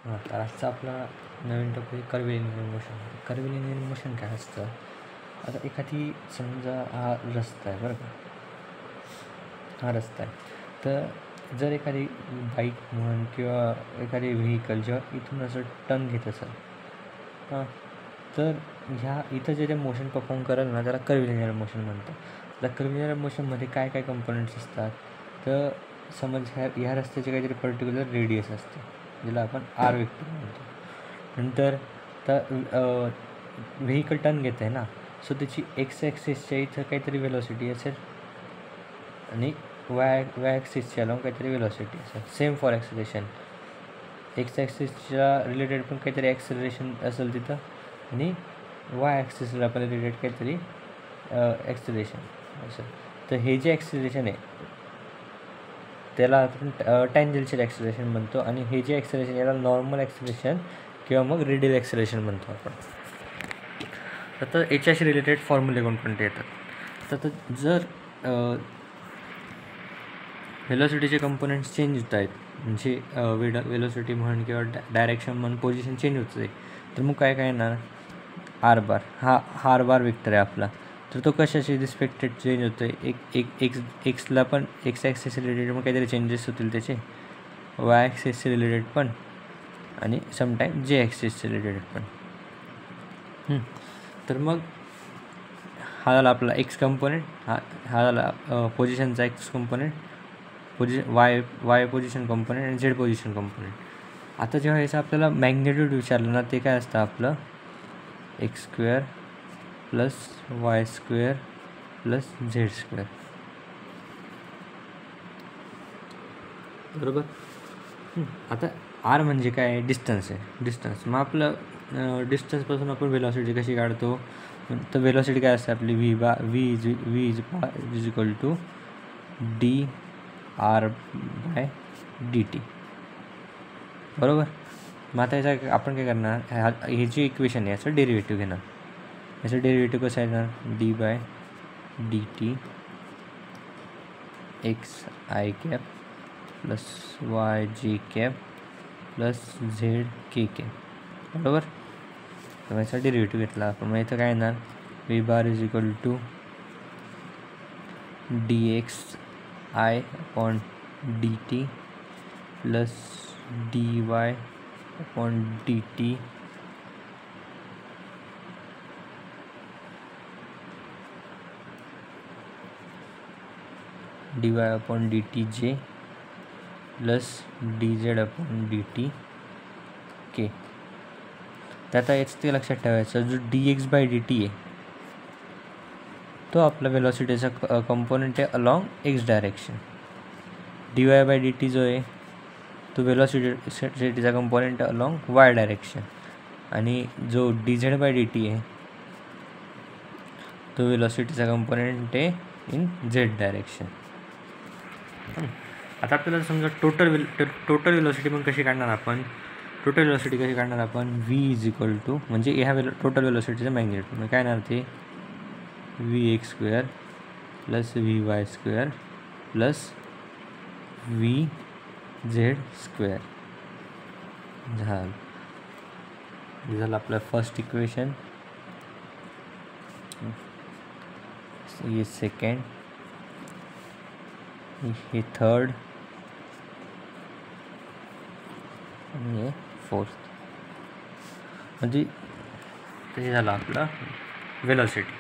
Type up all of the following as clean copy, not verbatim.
हां, तर आजचा आपला नवीन टॉपिक कर्व्हिलिनियर मोशन. कर्व्हिलिनियर मोशन काय असतं? आता एखादी समजा हा रस्ता आहे बरं का, हा रस्ता आहे. तर जर एखादी बाईक म्हण किंवा एखादी व्हेकल जेव्हा इथून असं टर्न घेत असेल हां, तर ह्या इथं जे मोशन परफॉर्म करेल ना त्याला कर्व्हिलिनियर मोशन म्हणतात. आता कर्व्हिलिनियर मोशनमध्ये काय काय कंपोनंट्स असतात? तर समज ह्या रस्त्याचे काहीतरी पर्टिक्युलर रेडियस असते, ज्याला आपण आर वेक्टर म्हणतो. नंतर तर व्हेकल टर्न घेत आहे ना, सो त्याची एक्स ॲक्सिसच्या इथं काहीतरी वेलॉसिटी असेल आणि वाय ॲक्सिसच्या अलॉंग काहीतरी वेलॉसिटी असेल. सेम फॉर ॲक्सिलेशन, एक्स ॲक्सिसच्या रिलेटेड पण काहीतरी ॲक्सिलरेशन असेल तिथं आणि वाय ॲक्सिसला पण रिलेटेड काहीतरी ॲक्सिलेशन असेल. तर हे जे ॲक्सिलरेशन आहे त्याला आपण टँजेन्शियल ॲक्सिलरेशन म्हणतो आणि हे जे ॲक्सिलरेशन याला नॉर्मल ॲक्सिलरेशन किंवा मग रेडियल ॲक्सिलरेशन म्हणतो आपण. आता याच्याशी रिलेटेड फॉर्म्युले कोणकोणते येतात? तर जर वेलॉसिटीचे कंपोनंट्स चेंज होत आहेत, म्हणजे वेलॉसिटी म्हण किंवा डायरेक्शन म्हण, पोझिशन चेंज होत आहे, तर मग काय येणार? R bar. हा आर बार वेक्टर आहे आपला. तर तो कशाशी रिस्पेक्टेड चेंज होतो आहे? एक्सला पण एक्स ॲक्सिस रिलेटेड पण काहीतरी चेंजेस होतील त्याचे, वाय ॲक्सिसचे रिलेटेड पण आणि समटाईम जे ॲक्सिसचे रिलेटेड पण. तर मग हा झाला आपला एक्स कंपोनेंट, हा झाला पोझिशनचा X component, Y position component आणि झेड पोझिशन कंपोनेंट. आता जेव्हा याचं आपल्याला मॅग्नेट्यूड विचारलं ना, ते काय असतं आपलं x square plus y square plus Z square, बरोबर. आता आर म्हणजे काय? डिस्टन्स आहे, डिस्टन्स. मग आपलं डिस्टन्सपासून आपण वेलॉसिटी कशी काढतो? तर वेलॉसिटी काय असते आपली? V is equal to D R by D T, बरोबर. मग आता याचा आपण काय करणार? हे जे इक्वेशन आहे याचं डेरिव्हेटिव्ह घेणार. याचं डेरिव्हेटिव्ह कसं येणार? D by D T X I cap plus Y J cap plus Z K cap, बरोबर. तर याचा डेरिव्हेटिव्ह घेतला आपण. मग इथं काय येणार? V bar is equal to D X I upon D T plus D Y upon D T D Y upon D T J plus D Z upon D T K. त्यात याचं ते लक्षात ठेवायचं, जो D X by D T आहे तो आपला वेलॉसिटीचा कंपोनेंट आहे along X direction. D Y by D T जो आहे तो वेलॉसिटीचा कंपोनेंट आहे अलॉंग वाय डायरेक्शन. आणि जो D Z by D T आहे तो वेलॉसिटीचा कंपोनेंट आहे इन झेड डायरेक्शन. आता आपल्याला समजा टोटल वेलॉसिटी पण कशी काढणार आपण? टोटल वेलॉसिटी कशी काढणार आपण? व्ही इज इक्वल टू, म्हणजे ह्या टोटल वेलॉसिटीचं मॅग्नेट्यूड मग काय येणार? ते V x square plus V Y square plus V Z square झालं आपलं फर्स्ट इक्वेशन. ये सेकंड, हे थर्ड आणि हे फोर्थ. म्हणजे ते झालं आपलं वेलॉसिटी.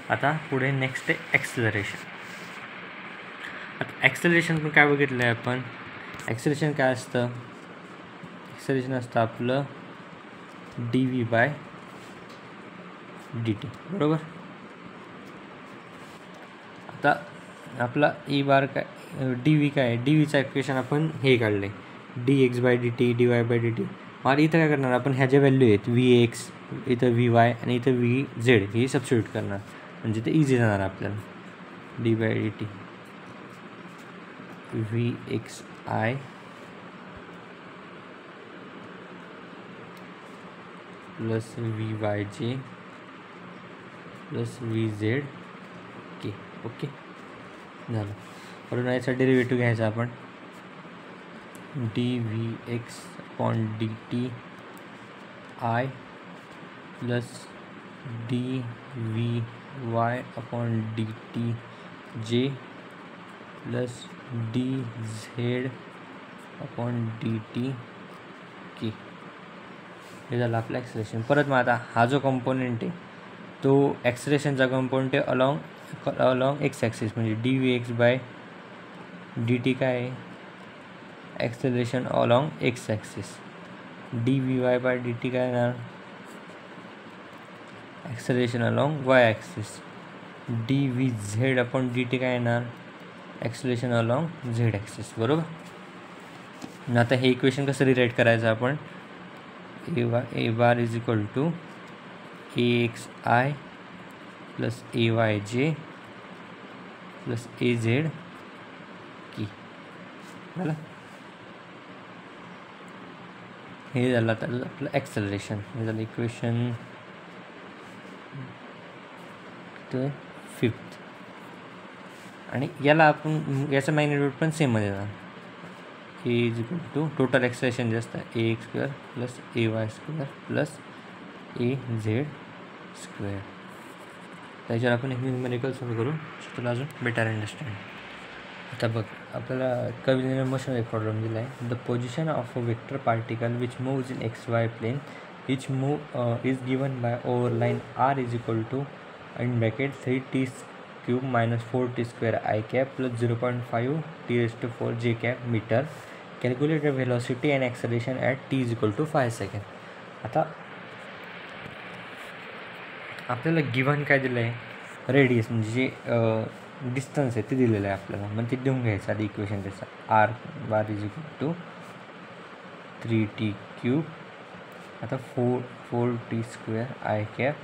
आता पुढे नेक्स्ट आहे ॲक्सिलरेशन. आता ॲक्सिलरेशन पण काय बघितलं आहे आपण? ॲक्सिलरेशन काय असतं? ॲक्सिलरेशन असतं आपलं D V by D T, बरोबर. आता आपला ई बार काय? डी व्ही काय? डी व्हीचा इक्वेशन आपण हे काढले, D X by D T D Y by D T. मग इथं काय करणार आपण? ह्या ज्या व्हॅल्यू आहेत व्ही एक्स, इथं व्ही वाय आणि इथं व्ही झेड, हे सबस्टिट्यूट करणार, म्हणजे ते इझी जाणार आपल्याला. D by D T V X I plus V Y J plus V Z K. Okay, झालं. म्हणून याचा डेरिव्हेटिव्ह घ्यायचा आपण, D V X upon D T I plus D V Y upon D T J plus D Z upon D T K. हे झालं आपलं ॲक्सलेरेशन. परत मग आता हा जो कंपोनेंट आहे तो ॲक्सलेरेशनचा कंपोनेंट आहे अलॉंग एक्स ॲक्सिस, म्हणजे D V X by D T काय आहे acceleration along X axis. D V Y by D T काय येणार acceleration along Y axis. D V Z upon D T काय येणार ॲक्सलेरेशन अलॉंग झेड ॲक्सिस. बरोबर. आता हे इक्वेशन कसं रिराईट करायचं आपण, A bar is equal to A X I plus A Y J plus A Z K. झालं. हे झालं आता आपलं ॲक्सलरेशन. हे झालं इक्वेशन 5. आणि याला आपण याचं मॅग्निट्यूड पण सेमच येणार. A is equal to total acceleration जे असतं A X square plus A Y square plus A Z square. त्याच्यावर आपण एक न्यूमेरिकल सॉल्व करू तुला अजून बेटर अंडरस्टँड. आता बघ आपल्याला कर्व्हिलिनियर मोशन एक प्रॉब्लेम दिला आहे. The position of a vector particle which moves in X Y plane which move is given by over line R is equal to in bracket 3t³ - 4t² I cap plus 0.5 t⁴ j cap metre. Calculate the velocity and acceleration at t is equal to 5 second. आता आपल्याला given काय दिलं आहे radius, म्हणजे जे distance आहे ते दिलेलं आहे आपल्याला, मग ते देऊन घ्यायचं आधी इक्वेशन त्याचं. R bar is equal to 3t³ आता 4t² I cap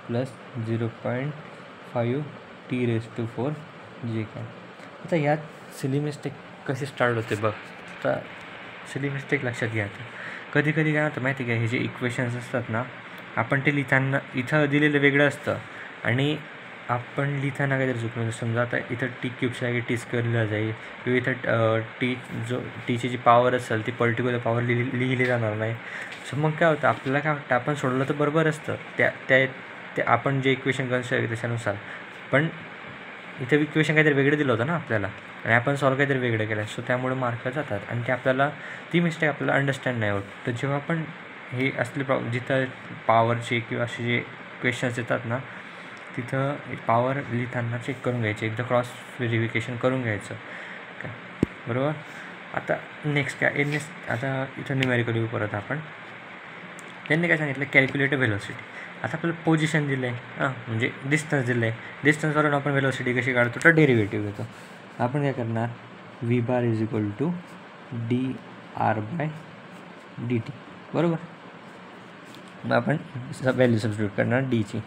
plus 0.5 t⁴ जे काय. आता यात सिली मिस्टेक कशी स्टार्ट होते बघ. आता सिली मिस्टेक लक्षात घ्या. कधी कधी काय होतं माहिती आहे का, हे जे इक्वेशन्स असतात ना आपण ते लिहिताना इथं दिलेलं वेगळं असतं आणि आपण लिहिताना काहीतरी चुकलं. समजा आता इथं t³ जागी t² लिहिलं जाईल किंवा इथं टीची जी पॉवर असेल ती पर्टिक्युलर पॉवर लिहिली जाणार नाही. सो मग काय होतं आपल्याला काय वाटतं आपण सोडलं तर बरोबर असतं ते आपण जे इक्वेशन कन्सिडर केलं त्याच्यानुसार, पण इथं इक्वेशन काहीतरी वेगळं दिलं होतं ना आपल्याला आणि आपण सॉल्व काहीतरी वेगळं केलं. सो त्यामुळे मार्क जातात आणि ते आपल्याला ती मिस्टेक आपल्याला अंडरस्टँड नाही होत. तर जेव्हा आपण हे असले जिथं पॉवरचे किंवा असे जे क्वेश्चन्स येतात ना तिथं पॉवर लिहिताना चेक करून घ्यायचे, एकदा क्रॉस व्हेरिफिकेशन करून घ्यायचं काय. बरोबर. आता नेक्स्ट काय आता इथं न्यूमेरिकल येऊ परत आपण. त्यांनी काय सांगितलं कॅल्क्युलेट व्हेलॉसिटी. आता आपल्याला पोझिशन दिलं आहे म्हणजे डिस्टन्स दिलं आहे. डिस्टन्सवरून आपण व्हेलॉसिटी कशी काढतो तर डेरिव्हेटिव्ह घेतो. आपण काय करणार V bar is equal to D R by D T. बरोबर. मग आपण व्हॅल्यू सबस्टिट्यूट करणार डीची.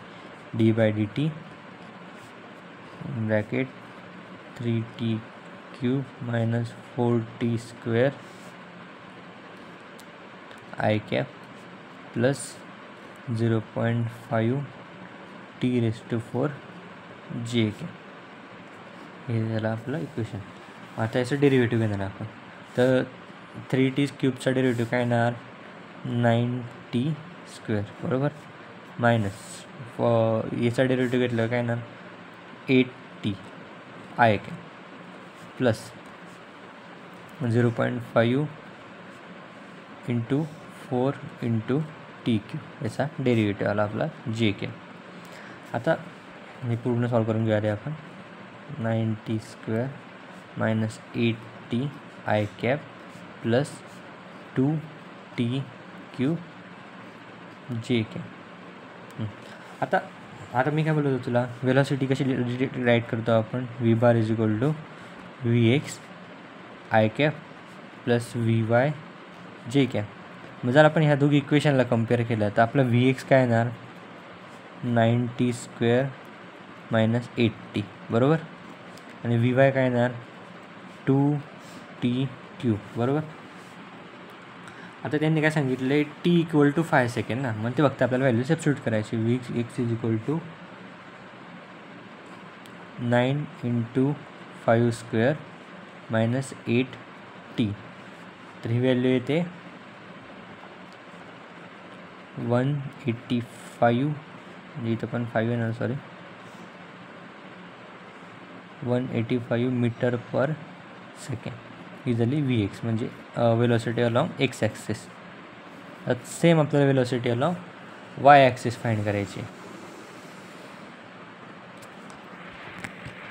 D by D T bracket 3t³ - 4t² I cap plus 0.5 t⁴ जे cap. हे झालं आपलं इक्वेशन. आता याचं डेरिव्हेटिव्ह घेणार आपण. तर 3t³ डेरिव्हेटिव्ह काय येणार 9t². बरोबर. मायनस याचा डेरिव्हेटिव्ह घेतलं काय येणार 8t I cap plus 0.5 × 4 × t³ याचा डेरिव्हेटिव्ह आला आपला जे cap. आता हे पूर्ण सॉल्व करून घेऊया आपण. 9t² - 8t I cap plus 2t³ जे cap. आता मी काय बोलत होतो तुला व्हेलॉसिटी कशी राईट करतो आपण. V bar is equal to V X I cap plus V Y J cap. मग जर आपण ह्या दोघी इक्वेशनला कम्पेअर केलं तर आपलं व्ही एक्स काय येणार 9t² - 8t. बरोबर. आणि व्ही वाय काय येणार 2t³. बरोबर. आता त्यांनी काय सांगितलं आहे t = 5 सेकंड ना, मग ते फक्त आपल्याला व्हॅल्यू सबस्टिट्यूट करायची. V X is equal to 9 × 5² - 8t. तर ही व्हॅल्यू येते 185 म्हणजे इथं पण 5 येणार, sorry 185 metre per second easily Vx म्हणजे velocity along x axis. Same आपल्याला velocity along y axis find करायची.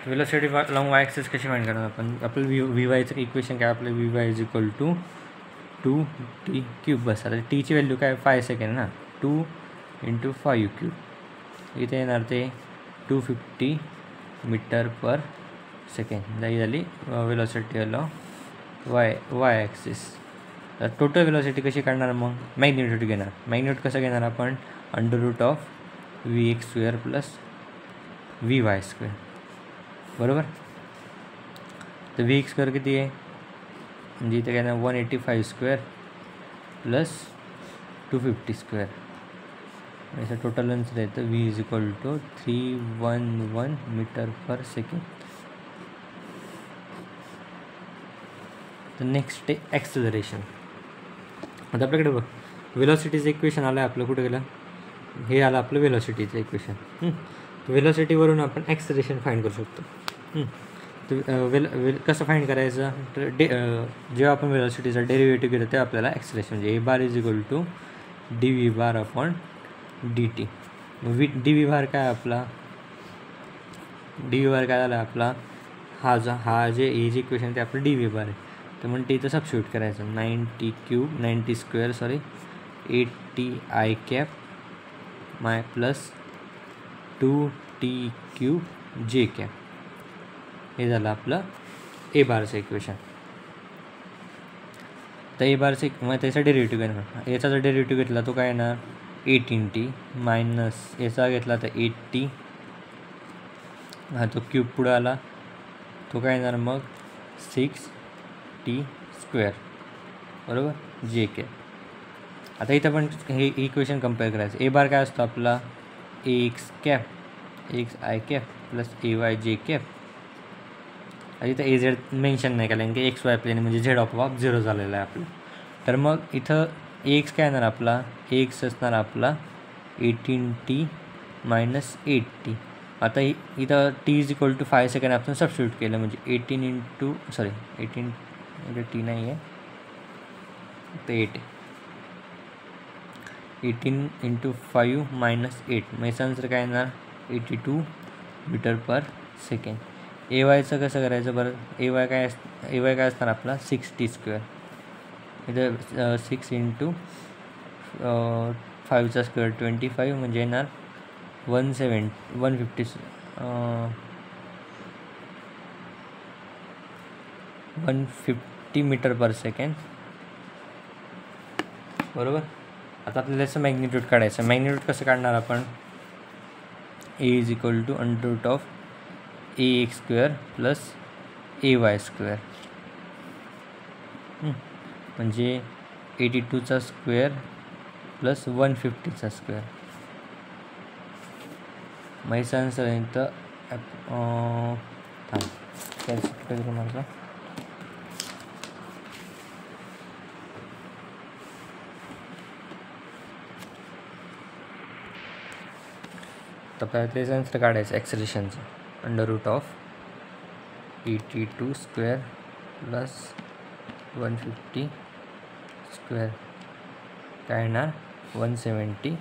वेलोसिटी अलॉंग y ॲक्सिस कशी फाइंड करणार आपण? आपलं व्ही वायचं इक्वेशन काय? आपलं V Y is equal to 2t³ बस. आता टीची व्हॅल्यू काय? 5 सेकंड ना, 2 × 5³ इथे येणार ते 250 मीटर पर सेकंड. ही झाली वेलोसिटी अलॉंग वाय ॲक्सिस. तर टोटल वेलोसिटी कशी काढणार? मग मॅग्निट्यूड घेणार. मॅग्निट्यूड कसं घेणार आपण? √of Vx² प्लस Vy², बरोबर. तर Vx² किती आहे? म्हणजे इथे काय ना 185² प्लस 250². याचं टोटल आन्सर येतं V is equal to 311 metre per second. तर नेक्स्ट आहे ॲक्सेलरेशन. आता आपल्याकडे बघ, वेलोसिटीचं इक्वेशन आलं आहे आपलं. कुठं गेलं? हे आलं आपलं वेलोसिटीचं इक्वेशन. वेलोसिटीवरून आपण ॲक्सेलरेशन फाइंड करू शकतो. तर कसं फाइंड करायचं? तर जेव्हा आपण वेलोसिटीचा डेरिव्हेटिव्ह घेतो तेव्हा आपल्याला ॲक्सेलरेशन म्हणजे a bar is equal to dv bar upon dt. dv bar काय आपला? dv बार काय झाला आपला? हा जे इक्वेशन ते आपलं dv बार आहे. तर म्हणते इथं सबस्टिट्यूट करायचं 90² सॉरी 80i³ माय प्लस 2t³ हे झालं आपलं ए बारचं इक्वेशन. तर ए बारचं मग त्याचा डेरिव्हेटिव्ह घेणार. याचा जर डेरिव्हेटिव्ह घेतला तो काय येणार? 18t मायनस याचा घेतला तर 8t, हा तो क्यूब पुढं आला तो काय येणार मग 6t², बरोबर j². आता इथं पण हे इक्वेशन कम्पेअर करायचं. ए बार काय असतो आपला? ax² xi³ plus ay⁻j². इथं az मेन्शन नाही केलं की XY प्लेन म्हणजे झेड ऑफ 0 झालेला आहे आपलं. तर मग इथं ax काय येणार आपला? ax असणार आपला 18t मायनस 8t. आता इथं t is equal to 5 second आपण सबस्टिट्यूट केलं म्हणजे 18 म्हणजे t नाही आहे तर 8 आहे. 18 × 5 मायनस 8 मग याचा आन्सर काय येणार? 82 मीटर पर सेकंड. ए वायचं कसं करायचं बरं? ए वाय काय असणार आपला? 6t². इथं 6 × 5² 25 म्हणजे येणार 150 मीटर पर सेकंड, बरोबर. आता आपल्याला याचं मॅग्निट्यूड काढायचं. मॅग्निट्यूड कसं काढणार आपण? a is equal to √of ax² plus ay² म्हणजे 82² प्लस 150². मग याचा आन्सर आहे तर कॅल्क्युलेटर माझा तर त्याचं आन्सर काढायचं ॲक्सेलरेशनचं √of 82² प्लस 150² काय येणार? 170.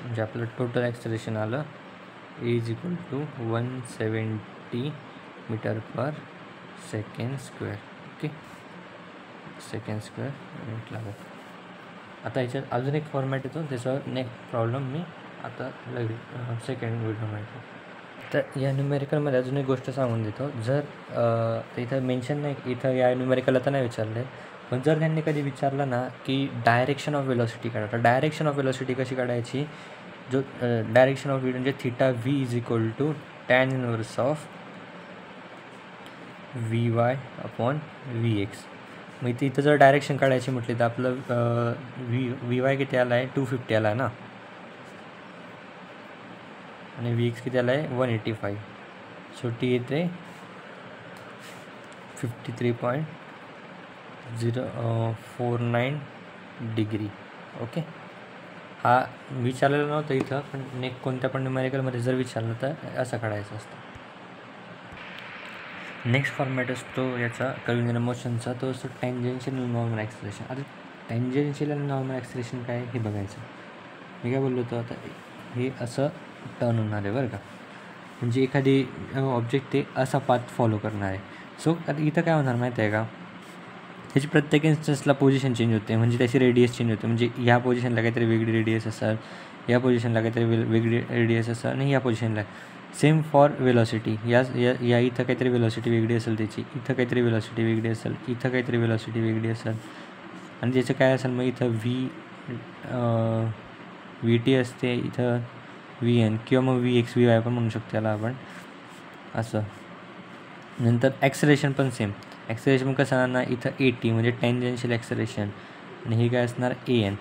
म्हणजे आपलं टोटल ॲक्सेलरेशन आलं a is equal to 170 metre per second. Okay, second minute लागेल. आता याच्यात अजून एक फॉर्मॅट येतो त्याच्यावर नेक्स्ट प्रॉब्लेम मी आता सेकंड व्हिडिओमध्ये. तर या न्यूमेरिकलमध्ये अजून एक गोष्ट सांगून देतो. जर इथं मेन्शन नाही, इथं या न्यूमेरिकलला तर नाही विचारलं आहे, पण जर त्यांनी कधी विचारलं ना की डायरेक्शन ऑफ वेलोसिटी काढा, तर डायरेक्शन ऑफ वेलोसिटी कशी काढायची? जो डायरेक्शन ऑफ म्हणजे theta v is equal to tan inverse of Vy upon Vx. मग इथं जर डायरेक्शन काढायची म्हटली तर आपलं Vy किती आला आहे? 250 आला आहे ना, आणि Vx किती आला आहे? 185. सो टी येते 53.049 डिग्री. ओके, हा विचारलेला नव्हता इथं, पण कोणत्या पण न्यूमेरिकलमध्ये जर विचारलं तर असं काढायचं असतं. नेक्स्ट फॉर्मॅट असतो याचा कर्व्ह मोशनचा, तो असतो टँजेन्शियल नॉर्मल ॲक्सिलरेशन. आता टँजेन्शियल आणि नॉर्मल ॲक्सिलरेशन काय हे बघायचं. मी काय बोललो होतो, आता हे असं टर्न होणार आहे बरं का, म्हणजे एखादी ऑब्जेक्ट ते असा पाथ फॉलो करणार आहे. सो आता इथं काय होणार माहिती आहे का, त्याची प्रत्येक इन्स्टन्सला पोझिशन चेंज होते, म्हणजे त्याची रेडियस चेंज होते. म्हणजे ह्या पोझिशनला काहीतरी वेगळी रेडियस असेल, या पोझिशनला काहीतरी वेगळी रेडियस असेल, आणि ह्या पोझिशनला सेम फॉर वेलॉसिटी. या इथं काहीतरी वेलॉसिटी वेगळी असेल त्याची, इथं काहीतरी वेलॉसिटी वेगळी असेल, इथं काहीतरी वेलॉसिटी वेगळी असेल, आणि त्याचं काय असेल मग इथं व्ही टी असते, इथं व्ही एन किंवा मग व्ही एक्स व्ही वाय पण म्हणू शकतो त्याला आपण असं. नंतर ॲक्सलेरेशन पण सेम. ॲक्सलेरेशन पण कसं ना, इथं ए टी म्हणजे टँजेन्शियल ॲक्सलेरेशन, आणि हे काय असणार ए एन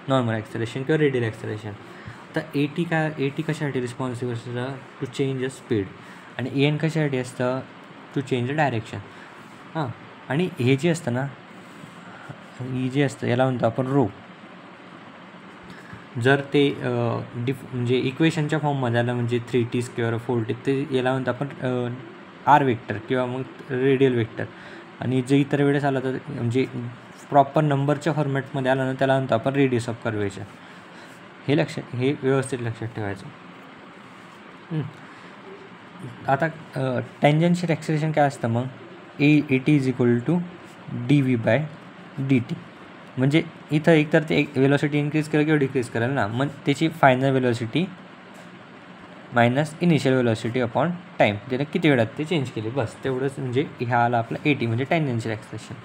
नॉर्मल ॲक्सलेरेशन किंवा रेडियल ॲक्सलेरेशन. आता ए टी कशासाठी रिस्पॉन्सिबल असतं, टू चेंज अ स्पीड, आणि ए एन कशासाठी असतं, टू चेंज अ डायरेक्शन. हां, आणि हे जे असतं ना, ही जे असतं याला म्हणतो आपण रो. जर ते म्हणजे इक्वेशनच्या फॉर्ममध्ये आलं, म्हणजे 3t² 4t, ते याला म्हणतो आपण आर वेक्टर किंवा मग रेडियल वेक्टर. आणि जे इतर वेळेस आला तर म्हणजे प्रॉपर नंबरच्या फॉर्मॅटमध्ये आला ना, त्याला म्हणतो आपण रेडियस ऑफ कर्वेचर. हे व्यवस्थित लक्षात ठेवायचं. आता टँजेन्शियल ॲक्सिलरेशन काय असतं मग, a t is equal to d V by D t. म्हणजे इथं एकतर ते वेलॉसिटी इन्क्रीज करेल किंवा डिक्रीज करेल ना, मग त्याची final velocity minus initial velocity upon time, त्याला किती वेळात ते चेंज केले, बस तेवढंच. म्हणजे ह्या आला आपला ए टी म्हणजे टँजेन्शियल ॲक्सिलरेशन.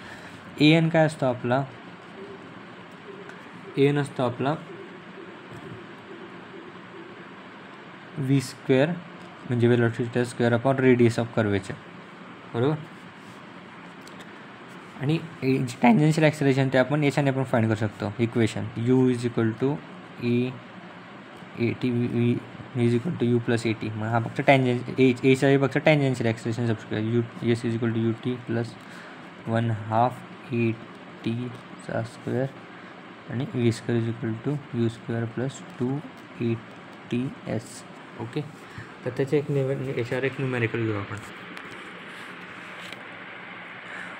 ए एन काय असतो आपला, ए एन असतो आपला व्ही स्क्वेअर म्हणजे velocity square upon radius of curvature, बरोबर. आणि टँजेन्शियल ॲक्सिलरेशन ते आपण याच्याने पण फाइंड करू शकतो equation, U is equal to A T V is equal to U plus A T. मग हा फक्त एचा फक्त टँजेन्शियल ॲक्सिलरेशन सबस्क्वेअर, U S is equal to U T plus 1/2 A टीचा स्क्वेअर, आणि V square is equal to U square plus 2 A T S. Okay, तर त्याचे याच्यावर एक न्यूमेरिकल घेऊ आपण.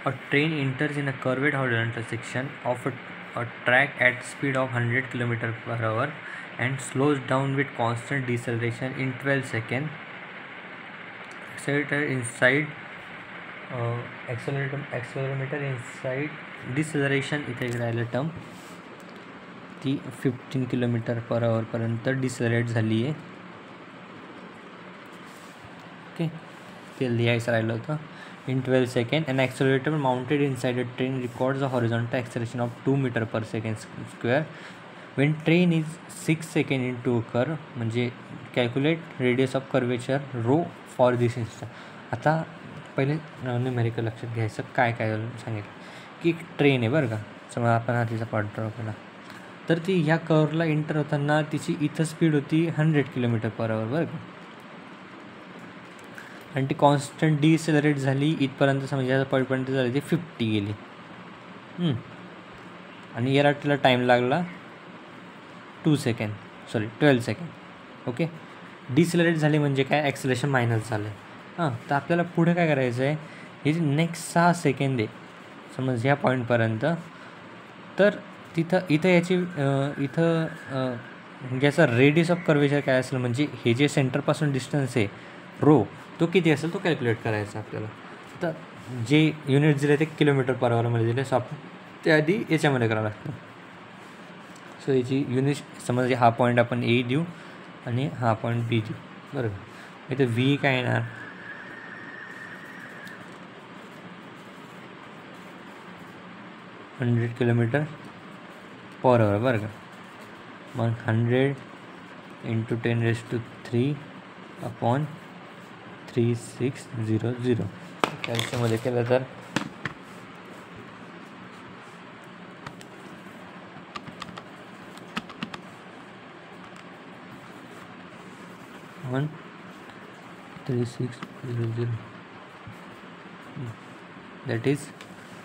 A train enters in a curved horizontal section of a track at speed of 100 km/h and slows down with constant deceleration in 12 seconds. Accelerometer inside deceleration इथे राहिलं term, ती 15 km/h पर्यंत डिसेलरेट झाली आहे. ओके, ते लिहायचं राहिलं होतं. In 12 seconds, an accelerator mounted inside a train records a horizontal acceleration of 2 meter per second square. When train is 6 seconds into a curve, म्हणजे calculate radius of curvature rho for this instant. आता पहिले numerical लक्षात घ्यायचं, काय सांगितलं की train आहे बरं का. समजा आपण हा तिचा पार्ट ड्रॉ केला, तर ती ह्या कर्वला एंटर होताना तिची इथं स्पीड होती 100 km/h बरं का, आणि ती कॉन्स्टंट डिसेलरेट झाली इथपर्यंत, समजा ह्या पॉईंटपर्यंत झाली ती 50 गेली. आणि याला तिला टाईम लागला 12 सेकंड. ओके, डिसेलरेट झाली म्हणजे काय, ॲक्सिलरेशन मायनस झालं आहे. तर आपल्याला पुढे काय करायचं आहे, हे जे नेक्स्ट 6 सेकंद आहे समज ह्या पॉईंटपर्यंत, तर इथं याची याचा रेडियस ऑफ कर्वेचर काय असेल, म्हणजे हे जे सेंटरपासून डिस्टन्स आहे रो, तो किती असेल तो कॅल्क्युलेट करायचा आपल्याला. तर जे युनिट दिले ते km/h मध्ये दिले, सो आपण ते आधी याच्यामध्ये करावं लागतं. सो याची युनिट समज हा पॉईंट आपण ए देऊ आणि हा पॉईंट बी देऊ, बरोबर. इथं व्ही काय येणार, $100 km/h बरं का. मग 100 × 10⁻³ अपॉन 3600 कॅल्क्युलेशनमध्ये केलं तर 3600, that is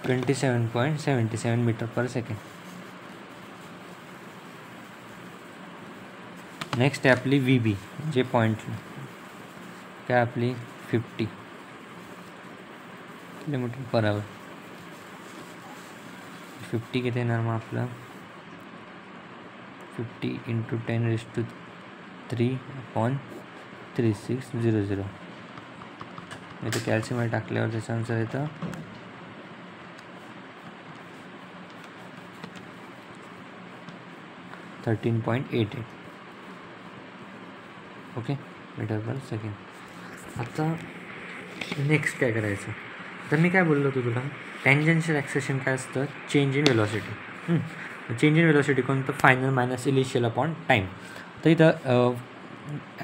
27.77 meter per second. Next आहे आपली व्ही बी, जे पॉईंट काय आपली 50 km/h. 50 किती येणार मग आपलं 50 × 10⁻³/3600. इथं कॅल्शियम टाकल्यावर त्याचा आन्सर येतं 13.88 ओके मीटर/सेकंड. आता नेक्स्ट काय करायचं, तर मी काय बोललो होतो तुला, टँजेन्शियल ॲक्सेलेरेशन काय असतं, change in velocity. Change in velocity कोणतं, final minus initial upon time. तर इथं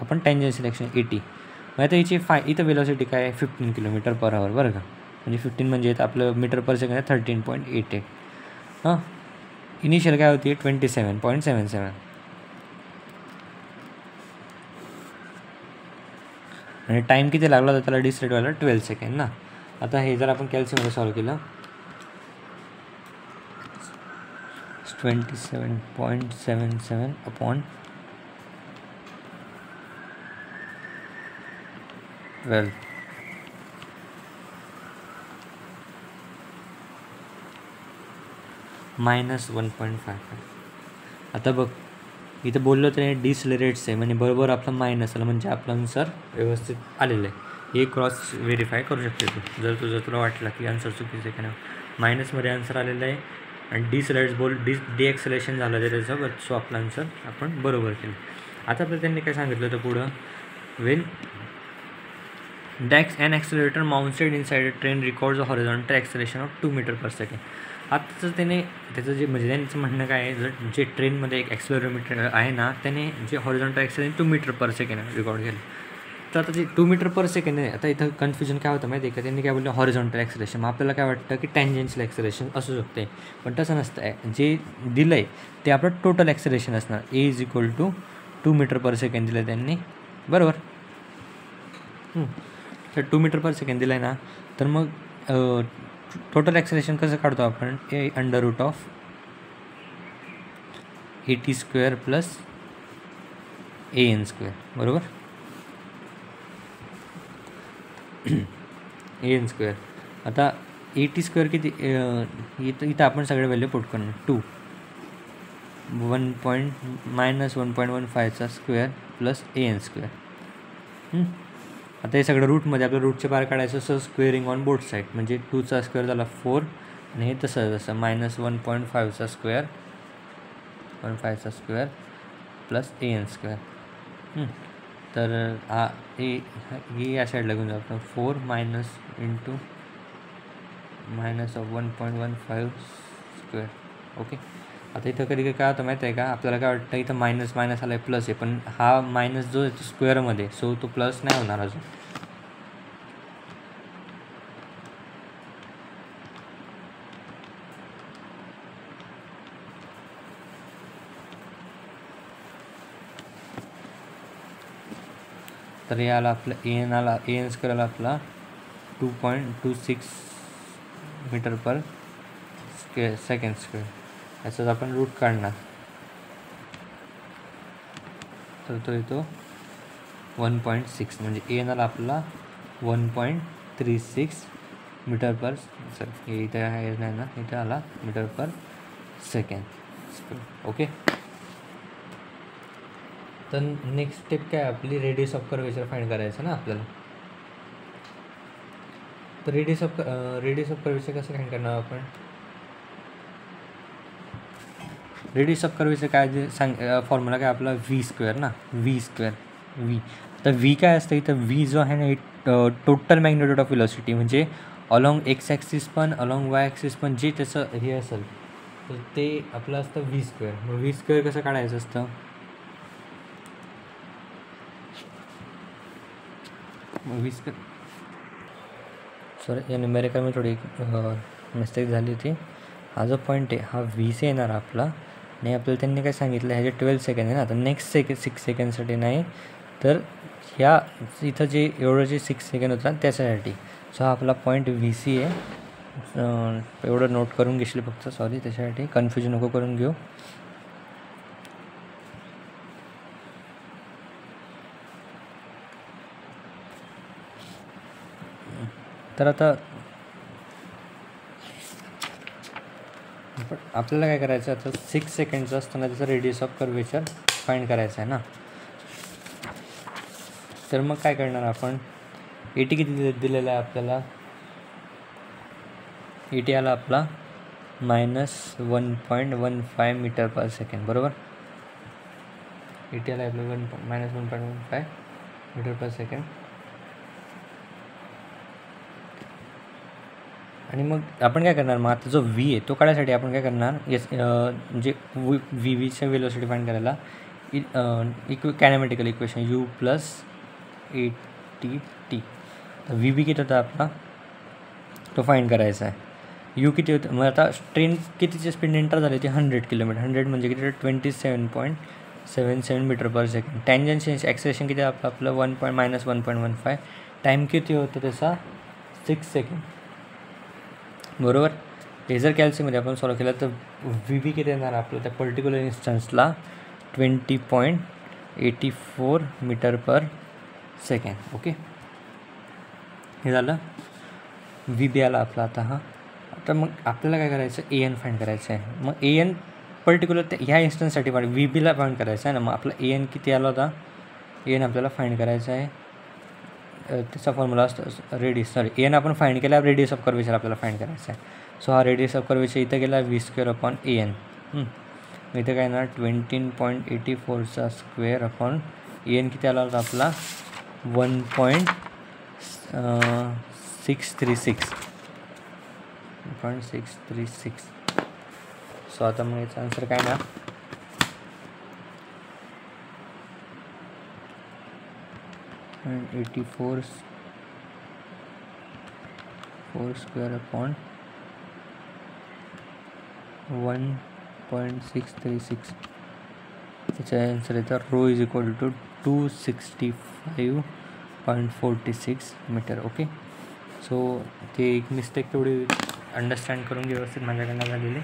आपण टँजेन्शियल ॲक्सेलेरेशन 80, मग आता हिची इथं वेलॉसिटी काय आहे 15 km/h बरं का, म्हणजे 15 म्हणजे इथं आपलं मीटर/सेकंड आहे 13.88. हां, इनिशियल काय होती 27.77 आणि टाईम किती लागला होता त्याला डिस्क्रीट व्हायला 12 सेकंड ना. आता हे जर आपण कॅल्शियममध्ये सॉल्व केलं 27.77 अपॉन 12 -1.55. आता बघ इथं बोललो तर डिसलरेट्स आहे म्हणजे बरोबर आपलं मायनस आलं म्हणजे आपलं आन्सर व्यवस्थित आलेलं आहे. हे क्रॉस व्हेरीफाय करू शकते तू, जर तुला वाटलं की आन्सर चुकीचं आहे का नाही. मायनसमध्ये आन्सर आलेलं आहे आणि डिसलरेट्स डिॲक्सेलेरेशन झालं आहे त्याच्यासोबत, सो आपला आन्सर आपण बरोबर केलं. आता तर त्यांनी काय सांगितलं होतं पुढं, Wien an accelerator mounted inside a train records a horizontal acceleration of 2 m/s. आताचं त्याने त्याचं जे म्हणजे त्यांचं म्हणणं काय आहे, जर जे ट्रेनमध्ये एक ॲक्सेलरोमीटर आहे ना, त्याने जे हॉरिझॉन्टल ॲक्सेलरेशन 2 m/s रेकॉर्ड केलं. तर आता जे 2 m/s आहे, आता इथं कन्फ्युजन काय होतं माहिती आहे का, त्यांनी काय बोललं हॉरिझॉन्टल ॲक्सेलरेशन, मग आपल्याला काय वाटतं की टँजेन्शियल ॲक्सेलरेशन असू शकते, पण तसं नसतं आहे. जे दिलं आहे ते आपलं टोटल ॲक्सेलरेशन असणार, A = 2 m/s दिलं आहे त्यांनी, बरोबर. तर 2 m/s दिलं आहे ना, तर मग टोटल ॲक्सेलरेशन कसं काढतो आपण, A√80² + AN², बरोबर. AN². आता 80² किती, इथं आपण सगळे व्हॅल्यू पुट करणार, 2 -1.15² + AN². आता हे सगळं रूटमध्ये आपल्या रूटचे बाहेर काढायचं, असं स्क्वेअरिंग ऑन बोथ साईड, म्हणजे 2चा स्क्वेअर झाला 4 आणि हे तसं -1.5² + AN². तर हा हे या साईडला घेऊन जाऊ आपण, 4 - -1.15². ओके. आता इथं कधी काय होतं माहिती आहे का, आपल्याला काय वाटतं इथं मायनस आला आहे प्लस आहे, पण हा मायनस जो आहे तो स्क्वेअरमध्ये, सो तो प्लस नाही होणार अजून. तर याला आपलं AN² आला आपला 2.26 m/s². याचाच आपण रूट काढणार, तर तो येतो 1.6, म्हणजे AN आला आपला 1.36 m/s². हे इथं आहे नाही ना, इथं आला m/s². ओके. तर नेक्स्ट स्टेप काय आपली, रेडियस ऑफ कर्वेचर फाइंड करायचं ना आपल्याला. तर रेडियस ऑफ कर्वेचर कसं फाइंड करणार आपण, रेडियस ऑफ कर्वेचर काय जे फॉर्म्युला काय आपला V² ना, V². तर V काय असतं इथं, V जो आहे ना, टोटल मॅग्निट्यूड ऑफ वेलॉसिटी, म्हणजे अलॉंग X ॲक्सिस पण अलॉंग Y ॲक्सिस पण जे त्याचं हे असेल तर ते आपलं असतं V². मग V² कसं काढायचं असतं, V², सॉरी या न्यूमेरिकलमध्ये थोडी मिस्टेक झाली होती. हा जो पॉईंट आहे हा VC येणार आपला, आणि आपल्याला त्यांनी काय सांगितलं ह्याचे 12 सेकंड आहे ना, तर नेक्स्ट 6 सेकंडसाठी नाही, तर ह्या इथं जे एवढं जे 6 सेकंड होतं त्याच्यासाठी. सो हा आपला पॉईंट VC आहे. एवढं नोट करून घेशील फक्त, सॉरी त्याच्यासाठी कन्फ्युजन नको करून घेऊ. तर आता आपल्याला काय करायचं, आता 6 सेकंडचं असताना त्याचं रेडियस ऑफ कर्वेचर फाइंड करायचं आहे ना. तर मग काय करणार आपण, ए टी किती दिलेला आहे आपल्याला, ए टी आला आपला -1.15 मीटर पर सेकंड, बरोबर. ए टी आला आपलं -1.15 मीटर पर सेकंड. आणि मग आपण काय करणार, मग आता जो व्ही आहे तो काढायसाठी आपण काय करणार, म्हणजे व्ही व्हीच्या वेलोसिटी फाइंड करायला kinematical equation U plus A T T. तर व्ही बी किती होता आपला, तो फाइंड करायचा आहे. यू किती होतं, मग आता ट्रेन कितीची स्पीड एंटर झाली ती 100 किलोमीटर. 100 म्हणजे किती, 27.77 मीटर पर सेकंड. टँजन्शियल ॲक्सेलेरेशन किती आपलं -1.15. टाईम किती होतं त्याचा, 6 सेकंड, बरोबर. हे जर कॅल्सीमध्ये आपण सॉल्व केलं तर व्ही बी किती येणार आपलं त्या particular इन्स्टन्सला, 20.84 metre per second. Okay, हे झालं व्ही बी आला आपला. आता मग आपल्याला काय करायचं, ए एन फाइंड करायचं आहे. मग ए एन पर्टिक्युलर ह्या इन्स्टन्ससाठी व्ही बीला फाइंड करायचं आहे ना. मग आपला ए एन किती आला होता, ए एन आपल्याला फाइंड करायचं आहे. त्याचा फॉर्म्युला असतो ए एन आपण फाइंड केला, रेडियस ऑफ कर्वेचर आपल्याला फाइंड करायचं आहे. सो हा रेडियस ऑफ कर्वेचर इथं गेला v²/an. इथं काय ना 20.84चा स्क्वेअर अपॉन ए एन किती आला होता आपला 1.636. सो आता मग याचा आन्सर काय ना, and 84 square upon 1.636. त्याचा आन्सर येतं rho is equal to 265.46 metre. Okay, so ते एक मिस्टेक तेवढी अंडरस्टँड करून व्यवस्थित माझ्याकडनं झालेली.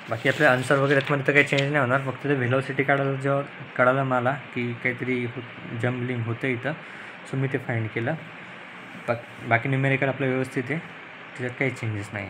बाकी आपले आन्सर वगैरे याच्यामध्ये तर काही चेंज नाही होणार, फक्त ते व्हेलॉसिटी जेव्हा कळालं मला की काहीतरी जम्बलिंग होतं इथं, सो मी ते फाइंड केलं. बाकी न्यूमेरिकल आपलं व्यवस्थित आहे, त्याच्यात काही चेंजेस नाही.